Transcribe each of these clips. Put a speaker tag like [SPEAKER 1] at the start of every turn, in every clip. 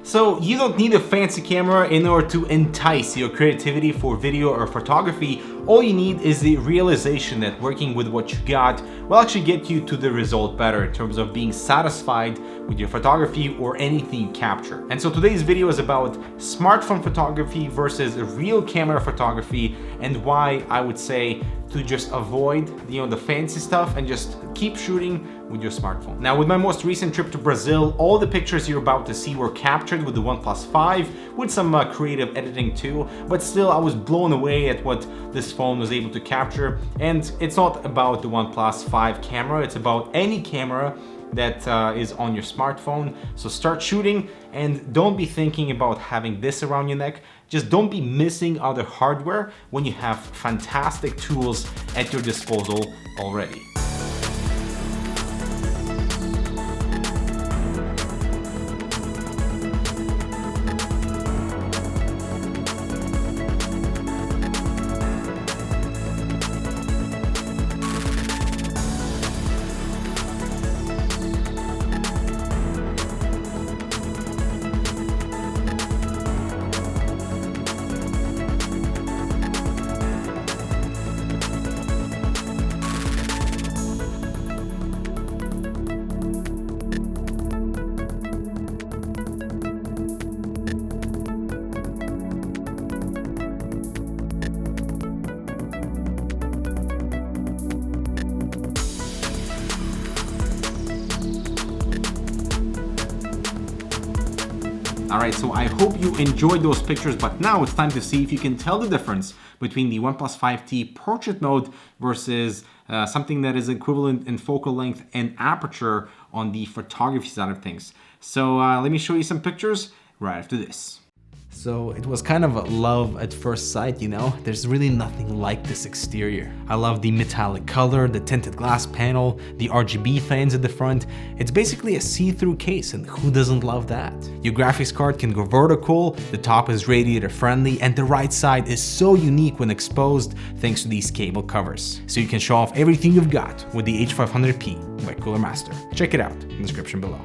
[SPEAKER 1] So you don't need a fancy camera in order to entice your creativity for video or photography. All you need is the realization that working with what you got will actually get you to the result better in terms of being satisfied with your photography or anything you capture. And so today's video is about smartphone photography versus real camera photography, and why I would say to just avoid the fancy stuff and just keep shooting with your smartphone. Now, with my most recent trip to Brazil, all the pictures you're about to see were captured with the OnePlus 5 with some creative editing too, but still I was blown away at what this phone was able to capture. And it's not about the OnePlus 5 camera, it's about any camera that is on your smartphone. So start shooting and don't be thinking about having this around your neck. Just don't be missing other hardware when you have fantastic tools at your disposal already. Alright, so I hope you enjoyed those pictures, but now it's time to see if you can tell the difference between the OnePlus 5T portrait mode versus something that is equivalent in focal length and aperture on the photography side of things. So let me show you some pictures right after this. So it was kind of a love at first sight, you know? There's really nothing like this exterior. I love the metallic color, the tinted glass panel, the RGB fans at the front. It's basically a see-through case, and who doesn't love that? Your graphics card can go vertical, the top is radiator friendly, and the right side is so unique when exposed thanks to these cable covers. So you can show off everything you've got with the H500P by Cooler Master. Check it out in the description below.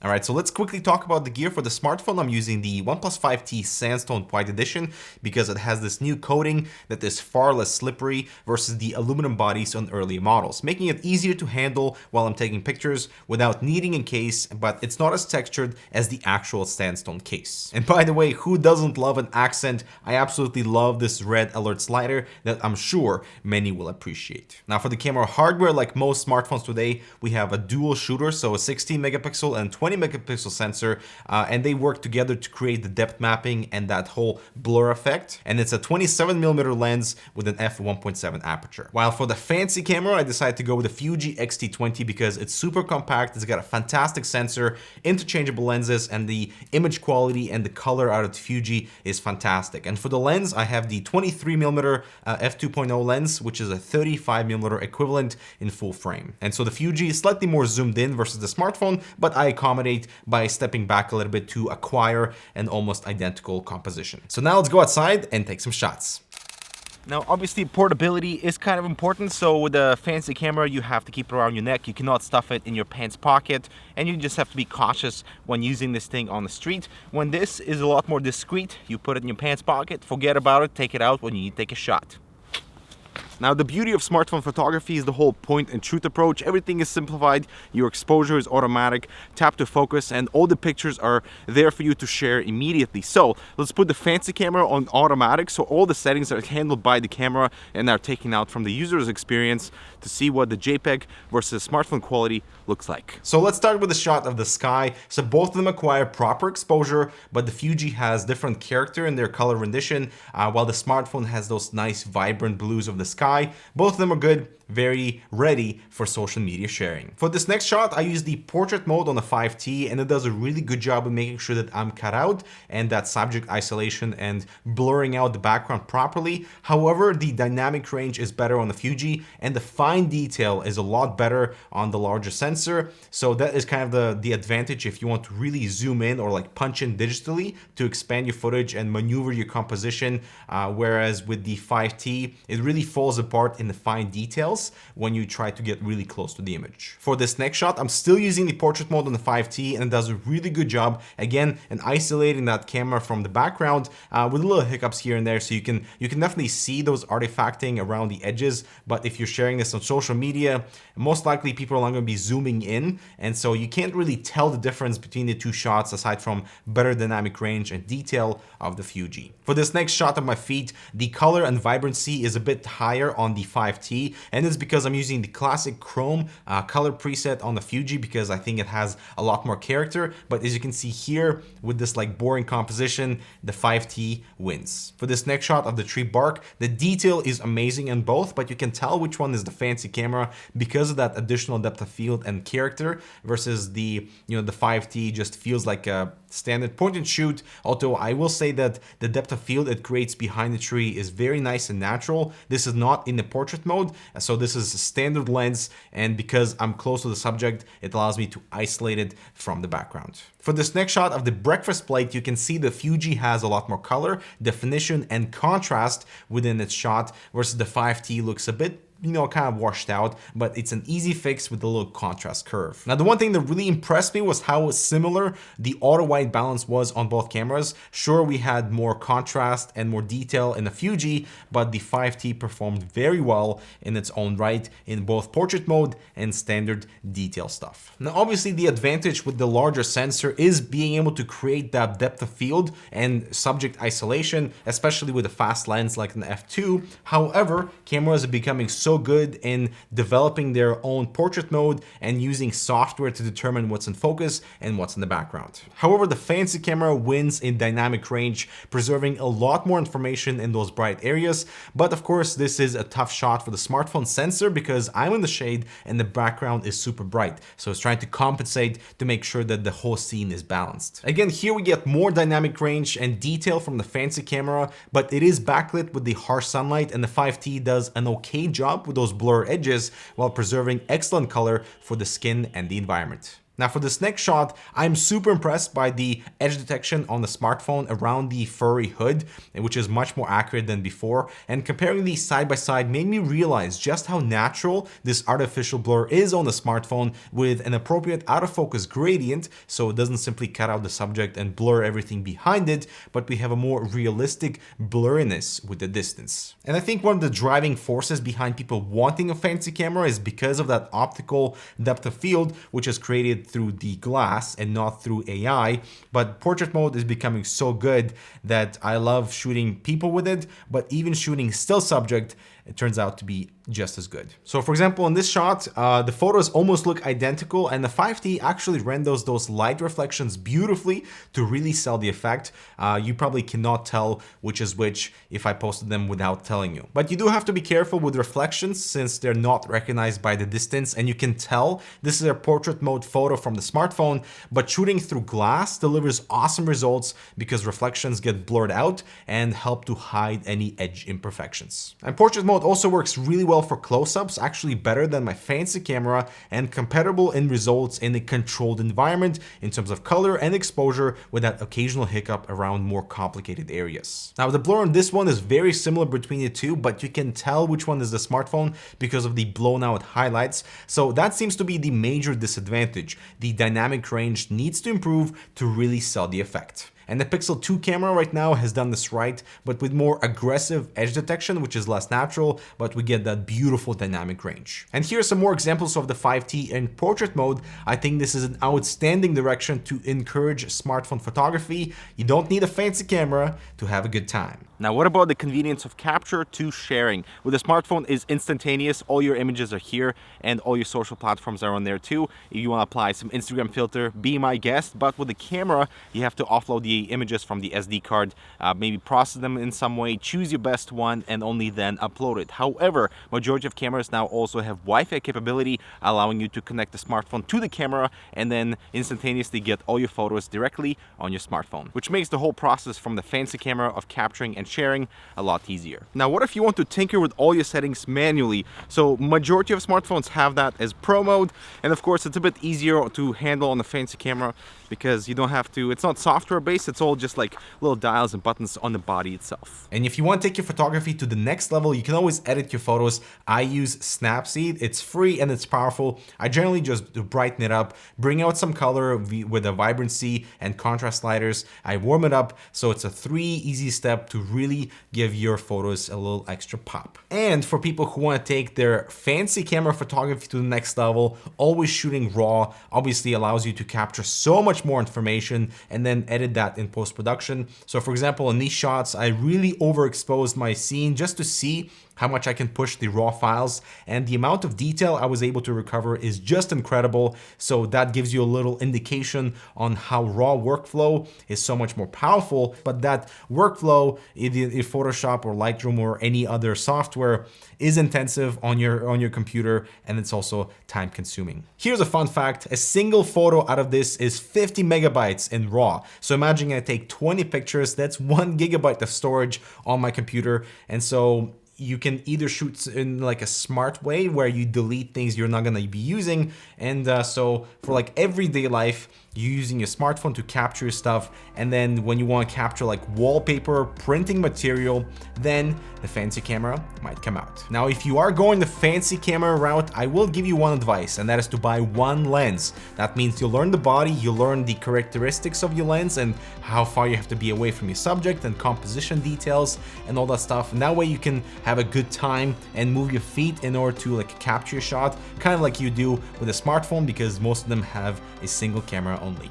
[SPEAKER 1] Alright, so let's quickly talk about the gear for the smartphone. I'm using the OnePlus 5T Sandstone White Edition because it has this new coating that is far less slippery versus the aluminum bodies on earlier models, making it easier to handle while I'm taking pictures without needing a case, but it's not as textured as the actual Sandstone case. And by the way, who doesn't love an accent? I absolutely love this red alert slider that I'm sure many will appreciate. Now for the camera hardware, like most smartphones today, we have a dual shooter, so a 16 megapixel and 20 megapixel sensor, and they work together to create the depth mapping and that whole blur effect. And it's a 27mm lens with an f1.7 aperture. While for the fancy camera, I decided to go with the Fuji X-T20 because it's super compact, it's got a fantastic sensor, interchangeable lenses, and the image quality and the color out of the Fuji is fantastic. And for the lens, I have the 23mm f2.0 lens, which is a 35mm equivalent in full frame. And so the Fuji is slightly more zoomed in versus the smartphone, but I accommodate by stepping back a little bit to acquire an almost identical composition. So now let's go outside and take some shots. Now, obviously, portability is kind of important. So with a fancy camera, you have to keep it around your neck. You cannot stuff it in your pants pocket, and you just have to be cautious when using this thing on the street. When this is a lot more discreet, you put it in your pants pocket, forget about it, take it out when you need to take a shot. Now, the beauty of smartphone photography is the whole point and shoot approach. Everything is simplified, your exposure is automatic, tap to focus, and all the pictures are there for you to share immediately. So let's put the fancy camera on automatic, so all the settings are handled by the camera and are taken out from the user's experience to see what the JPEG versus smartphone quality looks like. So let's start with a shot of the sky. So both of them acquire proper exposure, but the Fuji has different character in their color rendition, while the smartphone has those nice vibrant blues of the sky. Both of them are good, very ready for social media sharing. For this next shot, I use the portrait mode on the 5T, and it does a really good job of making sure that I'm cut out and that subject isolation and blurring out the background properly. However, the dynamic range is better on the Fuji, and the fine detail is a lot better on the larger sensor. sensor. So that is kind of the advantage if you want to really zoom in or like punch in digitally to expand your footage and maneuver your composition. Whereas with the 5T, it really falls apart in the fine details when you try to get really close to the image. For this next shot, I'm still using the portrait mode on the 5T, and it does a really good job, again, in isolating that camera from the background with little hiccups here and there. So you can definitely see those artifacting around the edges. But if you're sharing this on social media, most likely people are not going to be zooming in, and so you can't really tell the difference between the two shots aside from better dynamic range and detail of the Fuji. For this next shot of my feet, the color and vibrancy is a bit higher on the 5T, and it's because I'm using the classic chrome color preset on the Fuji because I think it has a lot more character. But as you can see here with this like boring composition, the 5T wins. For this next shot of the tree bark, the detail is amazing in both, but you can tell which one is the fancy camera because of that additional depth of field and character versus the 5T just feels like a standard point and shoot. Although I will say that the depth of field it creates behind the tree is very nice and natural. This is not in the portrait mode, so this is a standard lens, and because I'm close to the subject, it allows me to isolate it from the background. For this next shot of the breakfast plate, you can see the Fuji has a lot more color, definition, and contrast within its shot, versus the 5T looks a bit kind of washed out, but it's an easy fix with a little contrast curve. Now, the one thing that really impressed me was how similar the auto white balance was on both cameras. Sure, we had more contrast and more detail in the Fuji, but the 5T performed very well in its own right in both portrait mode and standard detail stuff. Now, obviously, the advantage with the larger sensor is being able to create that depth of field and subject isolation, especially with a fast lens like an f2. However, cameras are becoming so good in developing their own portrait mode and using software to determine what's in focus and what's in the background. However, the fancy camera wins in dynamic range, preserving a lot more information in those bright areas. But of course, this is a tough shot for the smartphone sensor because I'm in the shade and the background is super bright. So it's trying to compensate to make sure that the whole scene is balanced. Again, here we get more dynamic range and detail from the fancy camera, but it is backlit with the harsh sunlight, and the 5T does an okay job with those blur edges while preserving excellent color for the skin and the environment. Now for this next shot, I'm super impressed by the edge detection on the smartphone around the furry hood, which is much more accurate than before. And comparing these side by side made me realize just how natural this artificial blur is on the smartphone with an appropriate out of focus gradient, so it doesn't simply cut out the subject and blur everything behind it, but we have a more realistic blurriness with the distance. And I think one of the driving forces behind people wanting a fancy camera is because of that optical depth of field, which is created through the glass and not through AI. But portrait mode is becoming so good that I love shooting people with it, but even shooting still subject, it turns out to be just as good. So for example, in this shot, the photos almost look identical, and the 5T actually renders those light reflections beautifully to really sell the effect. You probably cannot tell which is which if I posted them without telling you. But you do have to be careful with reflections since they're not recognized by the distance, and you can tell this is a portrait mode photo from the smartphone, but shooting through glass delivers awesome results because reflections get blurred out and help to hide any edge imperfections. And portrait mode also works really well for close-ups, actually better than my fancy camera, and compatible in results in a controlled environment in terms of color and exposure with that occasional hiccup around more complicated areas. Now the blur on this one is very similar between the two, but you can tell which one is the smartphone because of the blown out highlights. So that seems to be the major disadvantage. The dynamic range needs to improve to really sell the effect. And the Pixel 2 camera right now has done this right, but with more aggressive edge detection, which is less natural, but we get that beautiful dynamic range. And here are some more examples of the 5T in portrait mode. I think this is an outstanding direction to encourage smartphone photography. You don't need a fancy camera to have a good time. Now, what about the convenience of capture to sharing? With a smartphone is instantaneous. All your images are here and all your social platforms are on there too. If you want to apply some Instagram filter, be my guest. But with the camera, you have to offload the images from the SD card, maybe process them in some way, choose your best one, and only then upload it. However, majority of cameras now also have Wi-Fi capability, allowing you to connect the smartphone to the camera and then instantaneously get all your photos directly on your smartphone, which makes the whole process from the fancy camera of capturing and
[SPEAKER 2] sharing a lot easier. Now, what if you want to tinker with all your settings manually? So majority of smartphones have that as Pro mode, and of course it's a bit easier to handle on a fancy camera because you don't have to, it's not software based, it's all just like little dials and buttons on the body itself.
[SPEAKER 1] And if you want to take your photography to the next level, you can always edit your photos. I use Snapseed. It's free and it's powerful. I generally just brighten it up, bring out some color with the vibrancy and contrast sliders. I warm it up, so it's a 3 easy step to really give your photos a little extra pop. And for people who want to take their fancy camera photography to the next level, always shooting raw obviously allows you to capture so much more information and then edit that in post-production. So for example, in these shots, I really overexposed my scene just to see how much I can push the raw files, and the amount of detail I was able to recover is just incredible. So that gives you a little indication on how raw workflow is so much more powerful, but that workflow in Photoshop or Lightroom or any other software is intensive on your computer, and it's also time consuming. Here's a fun fact: a single photo out of this is 50 megabytes in raw. So imagine I take 20 pictures, that's 1 gigabyte of storage on my computer. And so you can either shoot in like a smart way where you delete things you're not gonna be using, and so for like everyday life, you're using your smartphone to capture your stuff, and then when you want to capture like wallpaper, printing material, then the fancy camera might come out. Now, if you are going the fancy camera route, I will give you one advice, and that is to buy one lens. That means you'll learn the body, you'll learn the characteristics of your lens and how far you have to be away from your subject and composition details and all that stuff. And that way you can have a good time and move your feet in order to like capture your shot, kind of like you do with a smartphone, because most of them have a single camera only.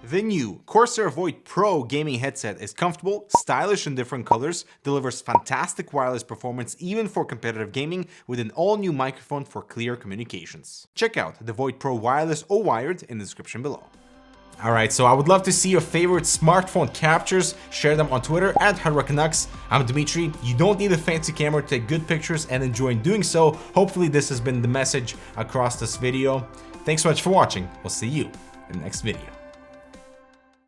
[SPEAKER 1] The new Corsair Void Pro gaming headset is comfortable, stylish in different colors, delivers fantastic wireless performance even for competitive gaming, with an all-new microphone for clear communications. Check out the Void Pro wireless or wired in the description below. Alright, so I would love to see your favorite smartphone captures. Share them on Twitter at HardwareCanucks. I'm Dimitri. You don't need a fancy camera to take good pictures and enjoy doing so. Hopefully this has been the message across this video. Thanks so much for watching. We'll see you in the next video.